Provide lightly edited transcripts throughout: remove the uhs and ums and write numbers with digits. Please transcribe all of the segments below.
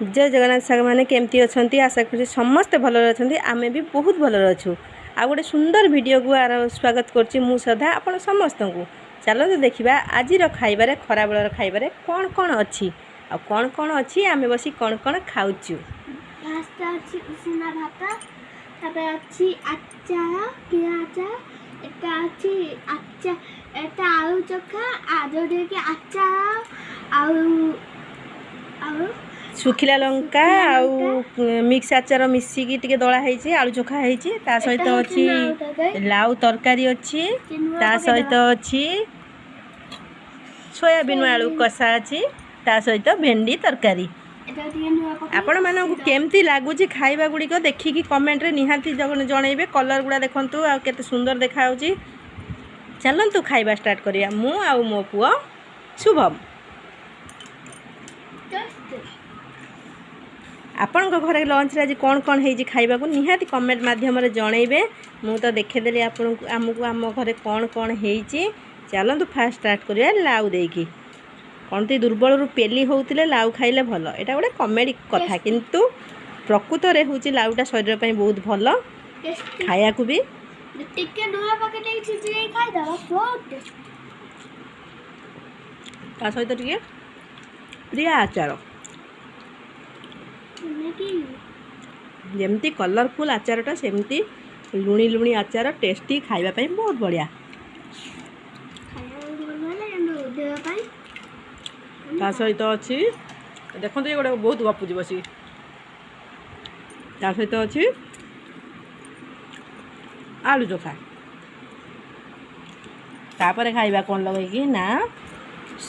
जय जगन्नाथ सागर मैंने केमती अच्छा आशा कर समस्ते भलर अच्छा आम भी बहुत भलर अच्छु आ गोटे सुंदर वीडियो को स्वागत करुँच मु श्रद्धा आपण समस्त को चलते देखा आज खाइबार खरा बेलर खाइबार कौन कौन अच्छी आ कौन कौन अच्छी आम बस कौन कौन खाऊँ आलू चोखा सुखिला लंका मिक्स आचार मिसिकी टिके दला है आलू चोखा है सहित अच्छी लाउ तरकारी अच्छी सहित अच्छी सोयाबीन आलू कषा अच्छी सहित भेंडी तरकारी आपण मानक केमती लगुच खाइबा गुड़िक देखिकी कमेंट रे निहाती जनइबे कलर गुड़ा देखंतु आ केते सुंदर देखा होची। चलंतु खाइबा स्टार्ट करिया मु आ मो पुओ शुभम। आपण घर लंच आज कौन कौन है खाइबा को निहाती कमेंट माध्यम जनइबे मु तो देखेदेली आपन आमको आम घर कौन कौन है। चलतु फास्ट स्टार्ट करिया लाउ देकी कौन ती दुर्बल रु पेली होउतिले लाउ खाइले भल एटा गोटे कॉमेडी कथा किंतु प्रकृत रे होची लाउटा शरीर ପାଇଁ बहुत भल खाया को भी टिके डुआ पकेट छिचि खाइ दबा बहुत ता सहित टिके प्रिया आचार जेमती कलरफुल आचारटा सेमती लुणी लुणी आचार टेस्टी खाइबा ପାଇଁ बहुत बढ़िया ता सहित अच्छी देखो ये गोटे बहुत गपुची बसी ता सहित अच्छी आलू चोखा तापर खाइबा कौन लगे ना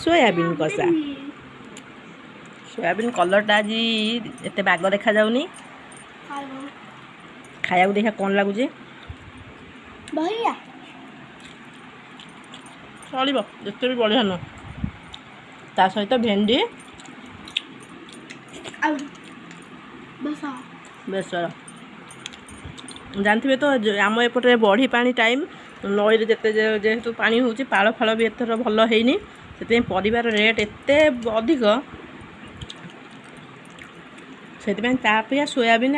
सोयाबीन कषा सोयाबीन कलरटा आज एत बाग देखा जाऊनी खाया देखा कौन लगुच चलो जिते भी बढ़िया न ता सहित भेंडी बेसर जानते तो आम एपटे बढ़ी पानी टाइम नई जिते जेहेतु पानी होची पाल फाल भी एथर भल हैनी से परिवार रेट एते अधिक से तापिया सोयाबीन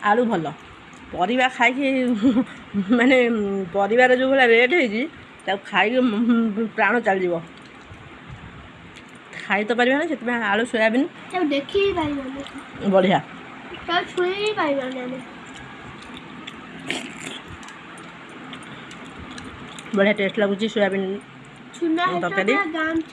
आलू भल परिवा खाई माने परिवार जो भाई रेट है खाई प्राण चल खाई तो पारिबा से आलू सोयाबीन बढ़िया बढ़िया टेस्ट लगुच सोयाबीन तरकारी।